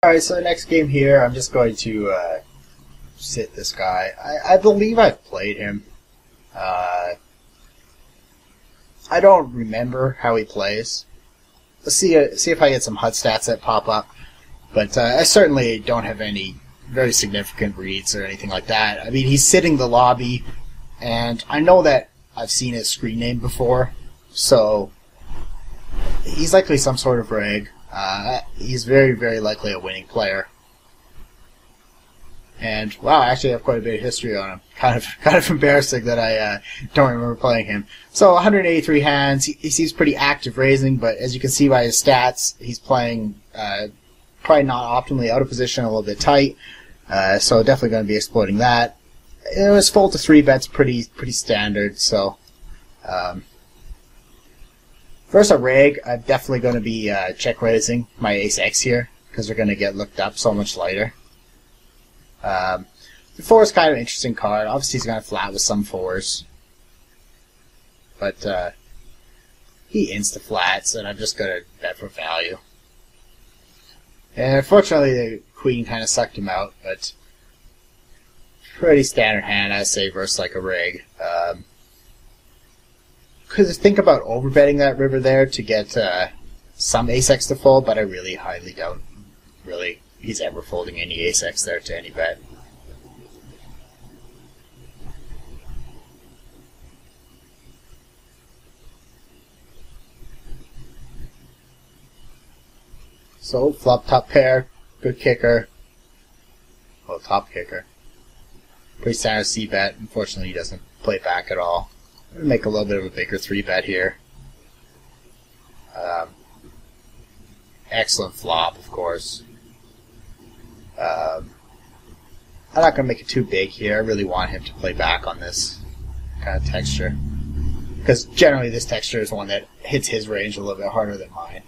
Alright, so the next game here, I'm just going to sit this guy. I believe I've played him. I don't remember how he plays. Let's see if I get some HUD stats that pop up. But I certainly don't have any very significant reads or anything like that. I mean, he's sitting the lobby, and I know that I've seen his screen name before, so he's likely some sort of rig. He's very, very likely a winning player. And wow, actually I have quite a bit of history on him. Kind of embarrassing that I don't remember playing him. So 183 hands. He seems pretty active raising, but as you can see by his stats, he's playing probably not optimally out of position, a little bit tight. So definitely going to be exploiting that. It was fold to 3 bets, pretty standard. So first a rig, I'm definitely going to be check raising my ace X here because they're going to get looked up so much lighter. The 4 is kind of an interesting card. Obviously he's going to flat with some 4s. But he insta flats, and I'm just going to bet for value. And unfortunately the queen kind of sucked him out, but pretty standard hand, I'd say, versus like a rig. Because think about overbetting that river there to get some ace-x to fold, but I really highly doubt really he's ever folding any ace-x there to any bet. So flop top pair, good kicker. Well, top kicker. Pretty standard C bet. Unfortunately, he doesn't play back at all. Make a little bit of a bigger 3 bet here. Excellent flop, of course. I'm not going to make it too big here. I really want him to play back on this kind of texture. Because generally this texture is one that hits his range a little bit harder than mine.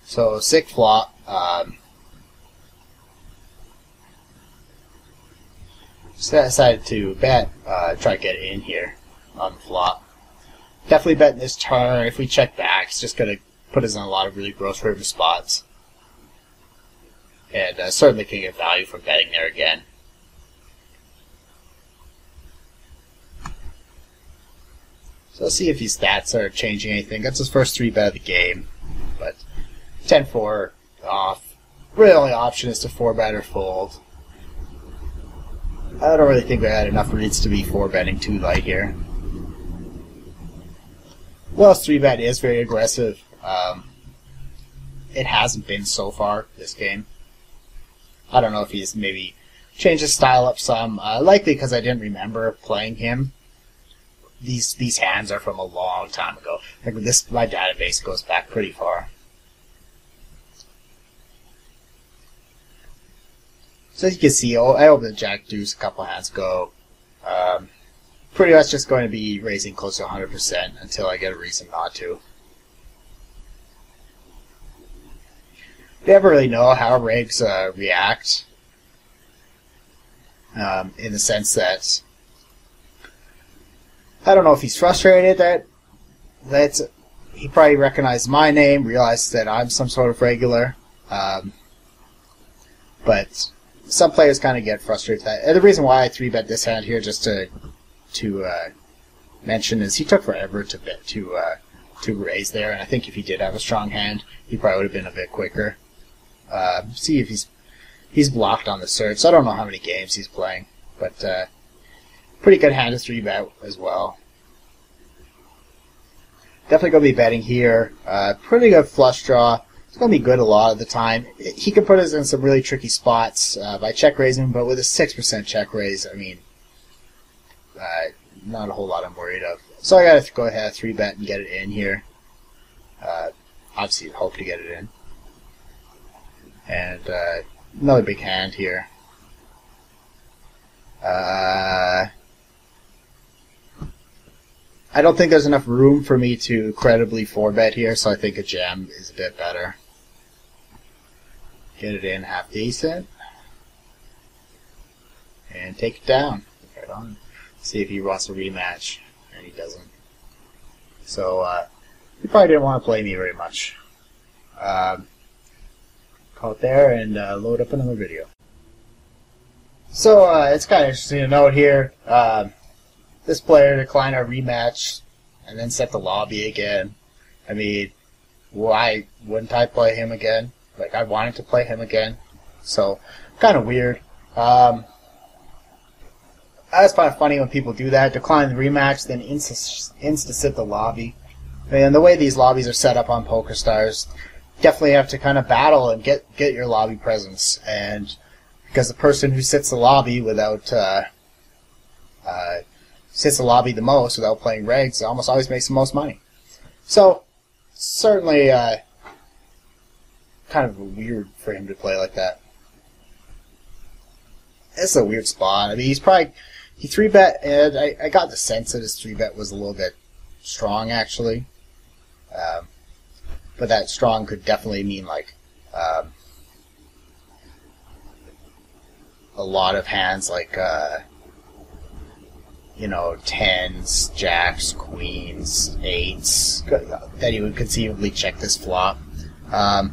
So, sick flop. So I decided to bet, try to get it in here on the flop. Definitely betting this turn. If we check back, it's just going to put us in a lot of really gross river spots. And certainly can get value from betting there again. So let's see if his stats are changing anything. That's his first 3 bet of the game. But 10-4 off. Really the only option is to 4-bet or fold. I don't really think we had enough reads to be 4-betting too light here. Well, 3-bet is very aggressive. It hasn't been so far this game. I don't know if he's maybe changed his style up some. Likely because I didn't remember playing him. These hands are from a long time ago. Like my database goes back pretty far. So as you can see, I opened the Jack Deuce a couple hands ago. Pretty much just going to be raising close to 100% until I get a reason not to. You never really know how rigs react. In the sense that I don't know if he's frustrated that he probably recognized my name, realized that I'm some sort of regular. But some players kind of get frustrated with that. And the reason why I 3-bet this hand here, just to mention, is he took forever to raise there, and I think if he did have a strong hand, he probably would have been a bit quicker. See if he's blocked on the search. So I don't know how many games he's playing, but pretty good hand to 3-bet as well. Definitely going to be betting here. Pretty good flush draw. It's going to be good a lot of the time. He can put us in some really tricky spots by check raising, but with a 6% check raise, I mean, not a whole lot I'm worried of. So I got to go ahead, 3-bet and get it in here. Obviously, hope to get it in. And another big hand here. I don't think there's enough room for me to credibly 4-bet here, so I think a jam is a bit better. Get it in half decent. And take it down. See if he wants a rematch, and he doesn't. So he probably didn't want to play me very much. Call it there and load up another video. So it's kind of interesting to note here. This player declined our rematch and then set the lobby again. I mean, why wouldn't I play him again? Like, I wanted to play him again. So, kind of weird. I just find it funny when people do that. Decline the rematch, then insta-sit the lobby. And the way these lobbies are set up on Pokerstars, definitely have to kind of battle and get your lobby presence. And because the person who sits the lobby without sits the lobby the most without playing regs almost always makes the most money. So certainly kind of weird for him to play like that. It's a weird spot. I mean, he 3-bet, and I got the sense that his 3-bet was a little bit strong actually. But that strong could definitely mean like a lot of hands like you know, 10s, jacks, queens, 8s that he would conceivably check this flop. I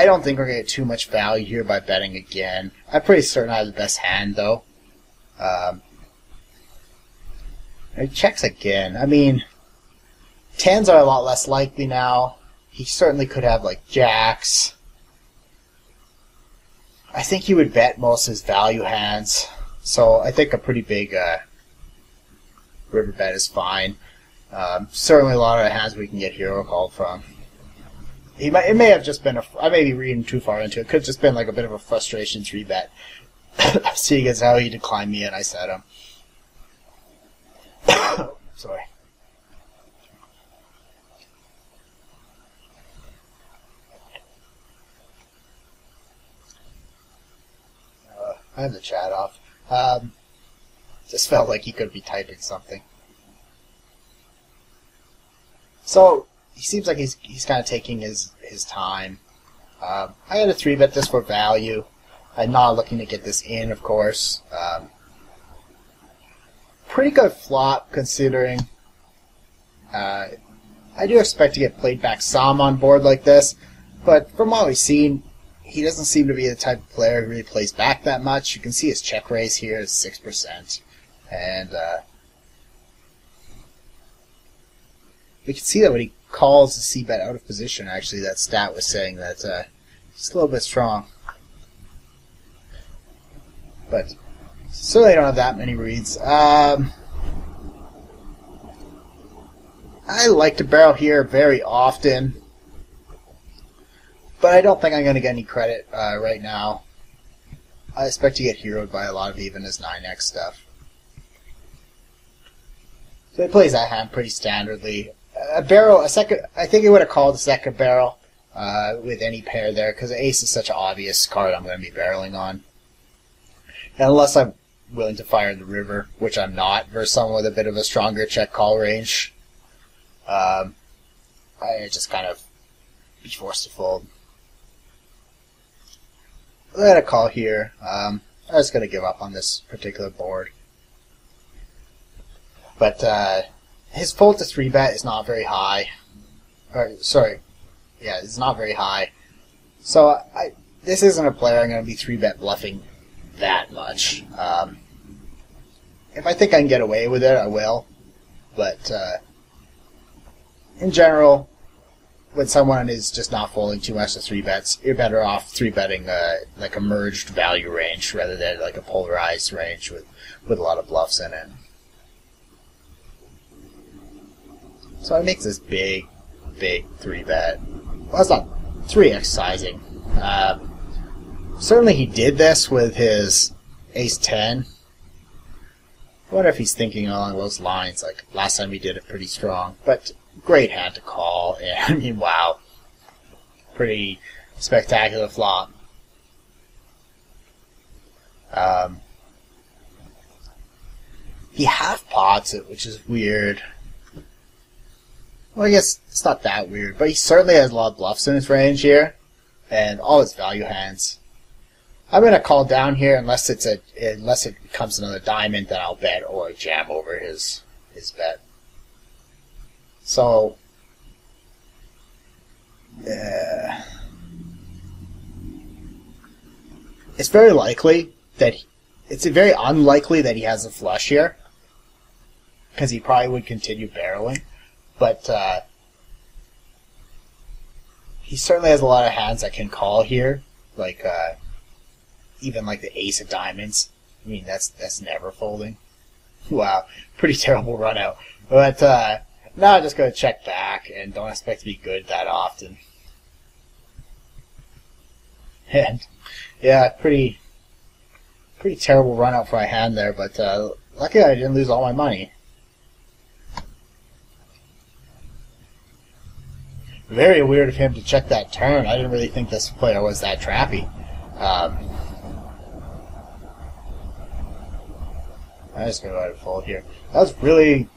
don't think we're going to get too much value here by betting again. I'm pretty certain I have the best hand though. He checks again. I mean, 10s are a lot less likely now. He certainly could have like jacks. I think he would bet most of his value hands. So I think a pretty big river bet is fine. Certainly a lot of the hands we can get hero called from. It may have just been I may be reading too far into it. It could have just been like a bit of a frustration 3-bet. Seeing as how he declined me and I set him. Sorry. I have the chat off. Just felt like he could be typing something. So he seems like he's kind of taking his time. I had a 3-bet this for value. I'm not looking to get this in, of course. Pretty good flop considering. I do expect to get played back some on board like this, but from what we've seen, he doesn't seem to be the type of player who really plays back that much. You can see his check raise here is 6%. And we can see that when he calls the C-bet out of position, actually, that stat was saying that he's a little bit strong. But certainly don't have that many reads. I like to barrel here very often. But I don't think I'm going to get any credit right now. I expect to get heroed by a lot of even his 9x stuff. So he plays that hand pretty standardly. I think he would have called a second barrel with any pair there, because the ace is such an obvious card I'm going to be barreling on. And unless I'm willing to fire the river, which I'm not, versus someone with a bit of a stronger check call range, I just kind of be forced to fold. I had a call here. I was going to give up on this particular board. But his fold to 3-bet is not very high. It's not very high. So this isn't a player I'm going to be 3-bet bluffing that much. If I think I can get away with it, I will. But in general, when someone is just not folding too much to 3-bets, you're better off 3-betting like a merged value range rather than like a polarized range with a lot of bluffs in it. So it makes this big 3-bet. Well, it's not 3x sizing. Certainly he did this with his ace-10. I wonder if he's thinking along those lines. Like last time he did it pretty strong, but great hand to call. And I mean, wow, pretty spectacular flop. He half pots it, which is weird. Well, I guess it's not that weird, but he certainly has a lot of bluffs in his range here, and all his value hands. I'm gonna call down here unless it becomes another diamond, then I'll bet or jam over his bet. So, it's very likely that it's very unlikely that he has a flush here, because he probably would continue barreling. But he certainly has a lot of hands that can call here, like even like the ace of diamonds. I mean, that's never folding. Wow, pretty terrible run out. But now I'm just going to check back and don't expect to be good that often. And yeah, pretty terrible run out for my hand there, but luckily I didn't lose all my money. Very weird of him to check that turn. I didn't really think this player was that trappy. I'm just going to go ahead and fold here. That was really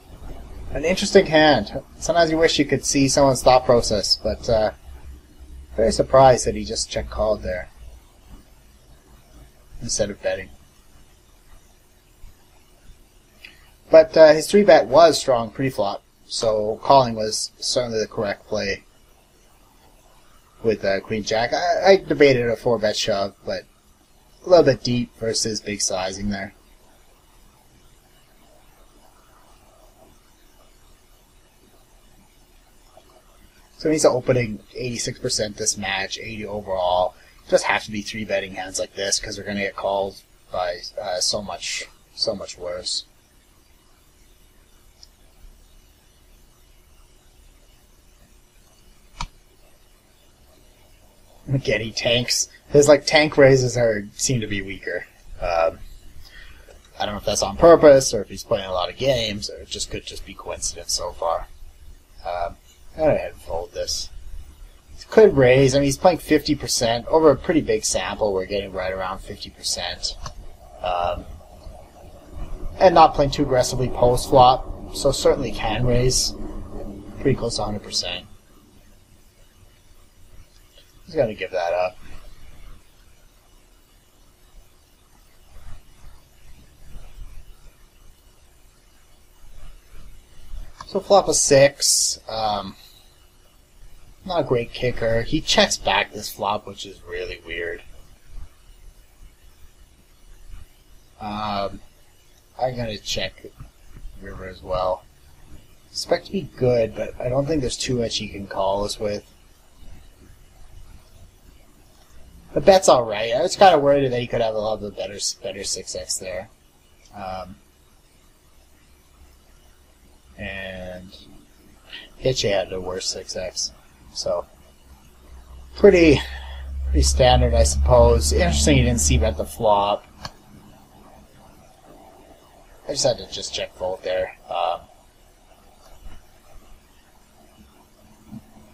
an interesting hand. Sometimes you wish you could see someone's thought process, but very surprised that he just check called there instead of betting. But his 3-bet was strong pre-flop, so calling was certainly the correct play with Queen Jack. I debated a 4-bet shove, but a little bit deep versus big sizing there. So he's opening 86% this match, 80 overall. Just have to be 3-betting hands like this because they're going to get called by so much worse. Again, he tanks. His tank raises seem to be weaker. I don't know if that's on purpose or if he's playing a lot of games, or it just could just be coincidence so far. Go ahead and fold this. He could raise. I mean, he's playing 50% over a pretty big sample. We're getting right around 50%, and not playing too aggressively post flop. So certainly can raise. Pretty close to 100%. He's gonna give that up. So flop a 6. Not a great kicker. He checks back this flop, which is really weird. I'm gonna check river as well. Expect to be good, but I don't think there's too much he can call us with. The bet's alright. I was kind of worried that he could have a lot of the better 6x there. And Hitchy had the worst 6x. So, pretty standard, I suppose. Interesting he didn't see bet the flop. I just had to check fold there.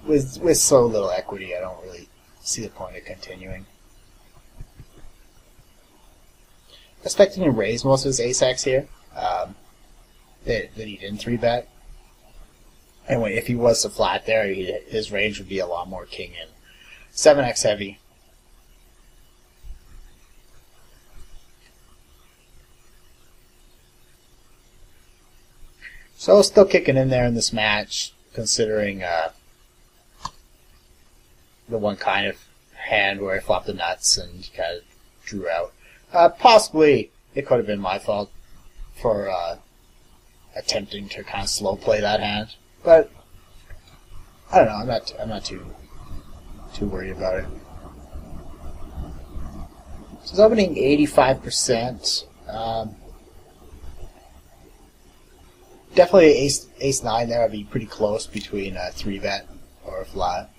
With so little equity, I don't really see the point of continuing. Expecting to raise most of his ace-x here. That he didn't 3-bet. And if he was to flat there, his range would be a lot more king and 7x heavy. So still kicking in there in this match, considering the one kind of hand where I flopped the nuts and kind of drew out. Possibly it could have been my fault for attempting to kind of slow play that hand. But I don't know. I'm not too worried about it. So it's opening 85%. Definitely ace 9 there. I'd be pretty close between a 3-bet or a flat.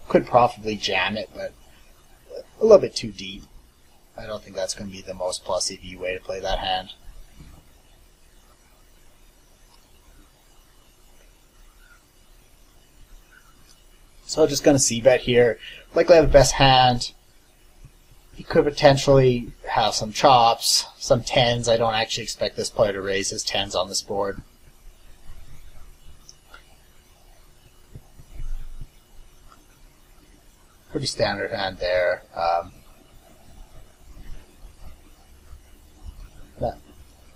Could profitably jam it, but a little bit too deep. I don't think that's going to be the most plus EV way to play that hand. So just going to c-bet here. Likely have the best hand. He could potentially have some chops, some 10s. I don't actually expect this player to raise his 10s on this board. Pretty standard hand there.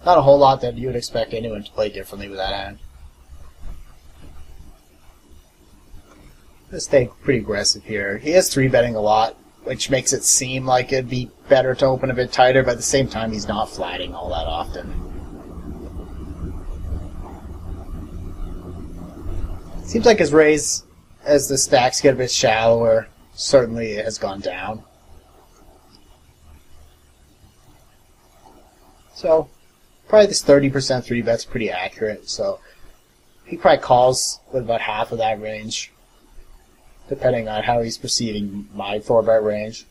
Not a whole lot that you would expect anyone to play differently with that hand. Let's stay pretty aggressive here. He is 3-betting a lot, which makes it seem like it'd be better to open a bit tighter, but at the same time he's not flatting all that often. Seems like his raise, as the stacks get a bit shallower, certainly has gone down. So, probably this 30% 3-bet's pretty accurate, so he probably calls with about half of that range, depending on how he's perceiving my 4-bet range.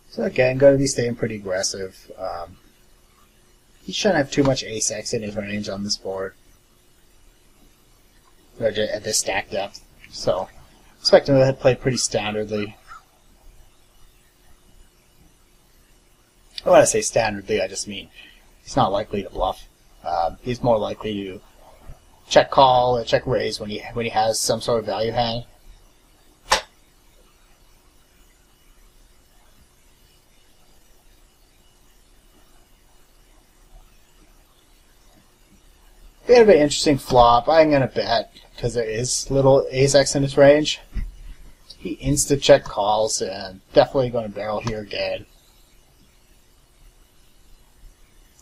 So again, going to be staying pretty aggressive. He shouldn't have too much ace-x in his range on this board, or at this stack depth. So, expect him to play pretty standardly. When I say standardly, I just mean he's not likely to bluff. He's more likely to check call or check raise when he has some sort of value hand. We have an interesting flop. I'm going to bet, because there is little ace-x in his range. He insta-check calls, and definitely going to barrel here again.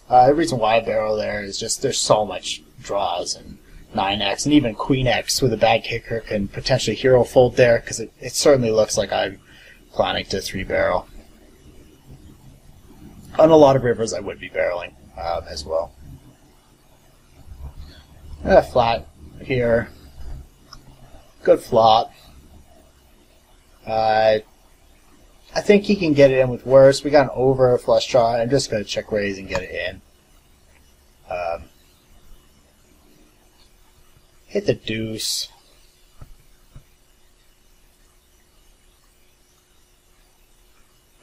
The reason why I barrel there is just there's so much draws, and 9x, and even Queen-x with a bad kicker can potentially hero fold there, because it certainly looks like I'm planning to 3-barrel. On a lot of rivers I would be barreling as well. Flat here. Good flop. I think he can get it in with worse. We got an over flush draw. I'm just going to check raise and get it in. Hit the deuce.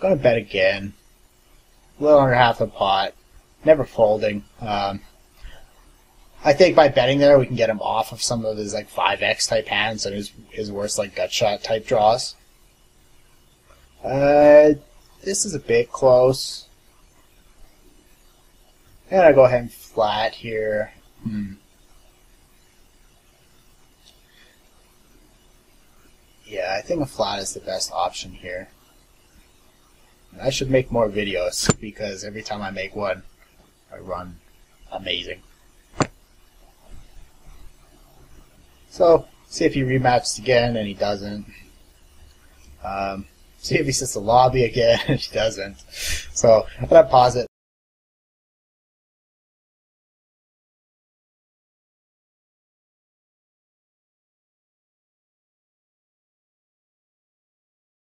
Going to bet again. A little under half the pot. Never folding. I think by betting there, we can get him off of some of his like 5x type hands and his worst like gut shot type draws. This is a bit close. I'm gonna go ahead and flat here. Yeah, I think a flat is the best option here. I should make more videos because every time I make one, I run amazing. So, see if he rematches again, and he doesn't. See if he sits the lobby again, and he doesn't. So, I'm going to pause it.